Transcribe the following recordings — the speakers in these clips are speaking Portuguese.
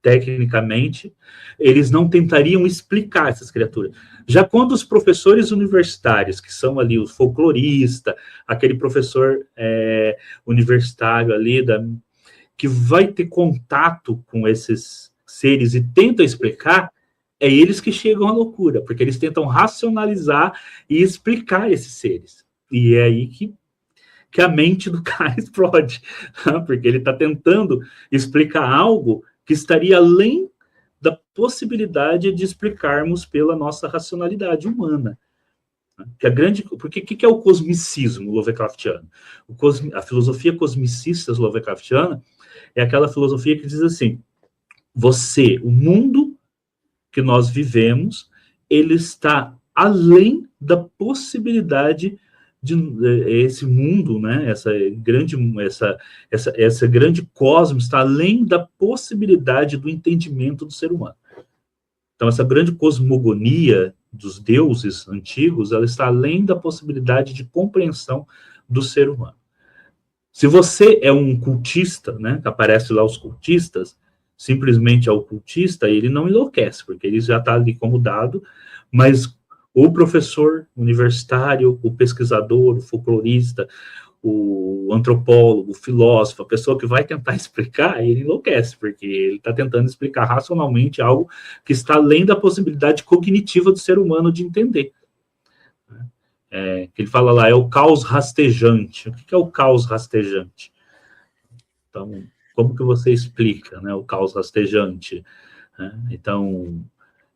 tecnicamente, eles não tentariam explicar essas criaturas. Já quando os professores universitários, que são ali o folclorista, aquele professor universitário ali, que vai ter contato com esses seres e tenta explicar, é eles que chegam à loucura, porque eles tentam racionalizar e explicar esses seres. E é aí que a mente do cara explode, porque ele está tentando explicar algo que estaria além da possibilidade de explicarmos pela nossa racionalidade humana. Porque o que é o cosmicismo Lovecraftiano? A filosofia cosmicista Lovecraftiana é aquela filosofia que diz assim: o mundo que nós vivemos, ele está além da possibilidade de esse mundo, né? Essa grande cosmos está além da possibilidade do entendimento do ser humano. Então, essa grande cosmogonia dos deuses antigos, ela está além da possibilidade de compreensão do ser humano. Se você é um cultista, né, que aparece lá os cultistas, simplesmente é o cultista, ele não enlouquece, porque ele já está ali como dado, mas o professor universitário, o pesquisador, o folclorista, o antropólogo, o filósofo, a pessoa que vai tentar explicar, ele enlouquece, porque ele está tentando explicar racionalmente algo que está além da possibilidade cognitiva do ser humano de entender. Que ele fala lá, é o caos rastejante. O que é o caos rastejante? Então, como que você explica, né, o caos rastejante? Então,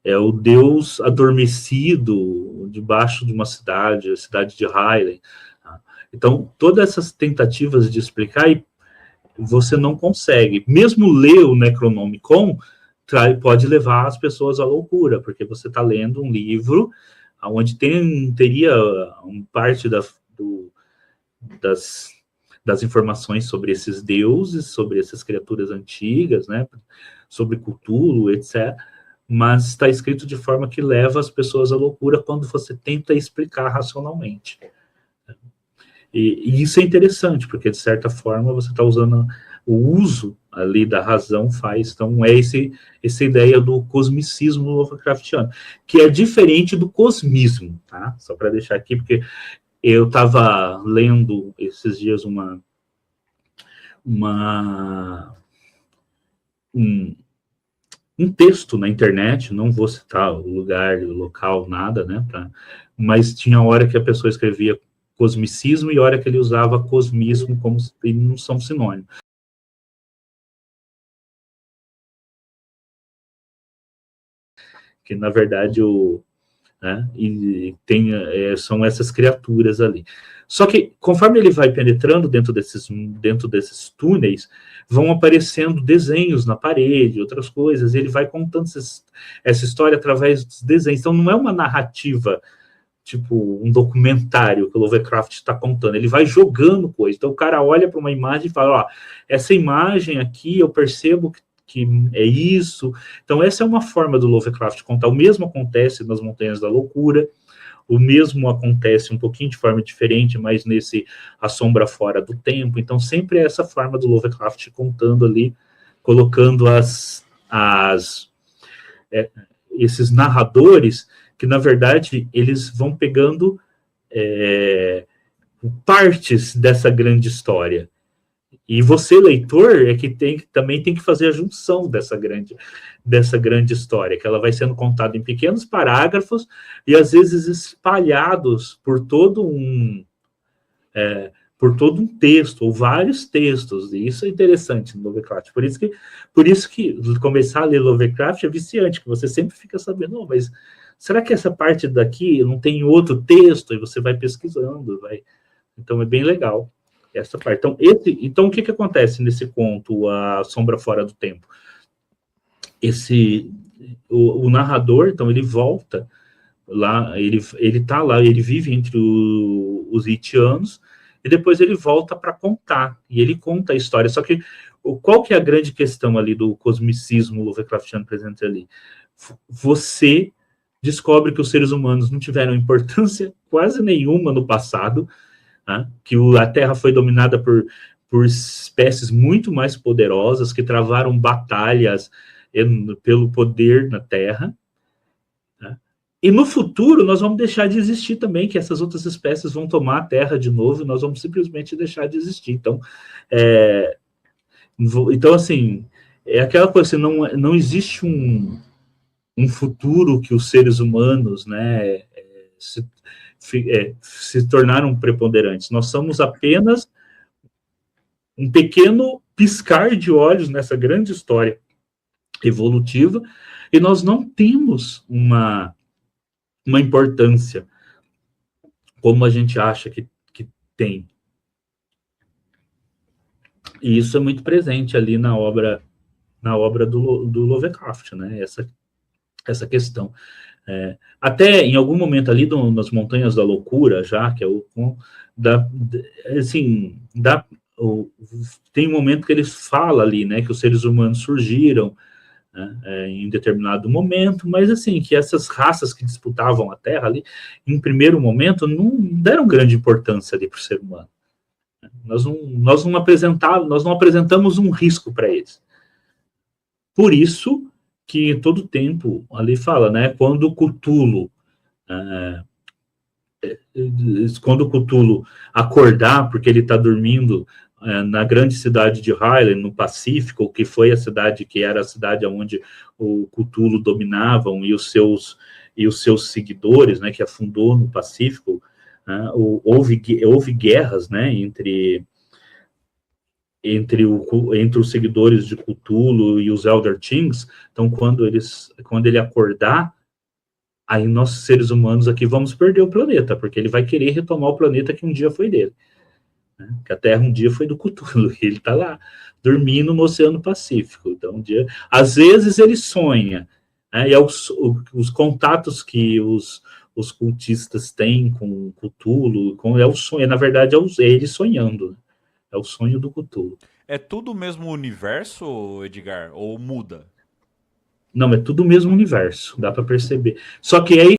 é o Deus adormecido debaixo de uma cidade, a cidade de Highland. Então, todas essas tentativas de explicar, você não consegue. Mesmo ler o Necronomicon pode levar as pessoas à loucura, porque você está lendo um livro onde teria parte das informações sobre esses deuses, sobre essas criaturas antigas, né, sobre Cthulhu, etc., mas está escrito de forma que leva as pessoas à loucura quando você tenta explicar racionalmente. E isso é interessante, porque, de certa forma, você está usando o uso ali da razão faz. Então, essa ideia do cosmicismo Lovecraftiano, que é diferente do cosmismo, tá? Só para deixar aqui, porque eu estava lendo esses dias um texto na internet, não vou citar o lugar, o local, nada, né? Mas tinha hora que a pessoa escrevia cosmicismo e hora que ele usava cosmismo como se não são sinônimos. Que, na verdade, são essas criaturas ali. Só que, conforme ele vai penetrando dentro desses túneis, vão aparecendo desenhos na parede, outras coisas, e ele vai contando essa história através dos desenhos. Então, não é uma narrativa, tipo um documentário que o Lovecraft está contando, ele vai jogando coisa. Então, o cara olha para uma imagem e fala, essa imagem aqui, eu percebo que é isso. Então, essa é uma forma do Lovecraft contar. O mesmo acontece nas Montanhas da Loucura, o mesmo acontece um pouquinho de forma diferente, mas nesse A Sombra Fora do Tempo. Então, sempre é essa forma do Lovecraft contando ali, colocando esses narradores, que, na verdade, eles vão pegando partes dessa grande história. E você, leitor, é que também tem que fazer a junção dessa grande história, que ela vai sendo contada em pequenos parágrafos e, às vezes, espalhados por todo um texto, ou vários textos. E isso é interessante no Lovecraft. Por isso que começar a ler Lovecraft é viciante, que você sempre fica sabendo, mas será que essa parte daqui não tem outro texto? E você vai pesquisando, Então, é bem legal essa parte. Então, o que acontece nesse conto, A Sombra Fora do Tempo? O narrador, então, ele volta lá, ele tá lá, ele vive entre os Itianos, e depois ele volta para contar, e ele conta a história. Só que, qual que é a grande questão ali do cosmicismo Lovecraftiano presente ali? Você descobre que os seres humanos não tiveram importância quase nenhuma no passado, que a Terra foi dominada por espécies muito mais poderosas, que travaram batalhas pelo poder na Terra. E no futuro nós vamos deixar de existir também, que essas outras espécies vão tomar a Terra de novo e nós vamos simplesmente deixar de existir. Então, assim, é aquela coisa, assim, não existe um futuro que os seres humanos, né, se tornaram preponderantes. Nós somos apenas um pequeno piscar de olhos nessa grande história evolutiva, e nós não temos uma importância como a gente acha que tem. E isso é muito presente ali na obra do Lovecraft, né? Essa questão. Até em algum momento ali nas Montanhas da Loucura, já que tem um momento que ele fala ali, né, que os seres humanos surgiram, né, em determinado momento, mas assim, que essas raças que disputavam a Terra ali, em primeiro momento, não deram grande importância ali para o ser humano. Nós não apresentamos um risco para eles. Por isso que todo tempo ali fala, né, quando Cthulhu acordar, porque ele está dormindo na grande cidade de Highland, no Pacífico, que foi a cidade que era a cidade onde o Cthulhu dominavam, e os seus seguidores, né, que afundou no Pacífico, houve guerras, né, entre os seguidores de Cthulhu e os Elder Things. Então, quando ele acordar, aí nós, seres humanos aqui, vamos perder o planeta, porque ele vai querer retomar o planeta que um dia foi dele. Né? Que a Terra um dia foi do Cthulhu, e ele está lá, dormindo no Oceano Pacífico. Então, às vezes ele sonha, né? E os contatos que os cultistas têm com Cthulhu, é o sonho, na verdade é ele sonhando, né? É o sonho do Cthulhu. É tudo o mesmo universo, Edgar? Ou muda? Não, é tudo o mesmo universo, dá para perceber. Só que aí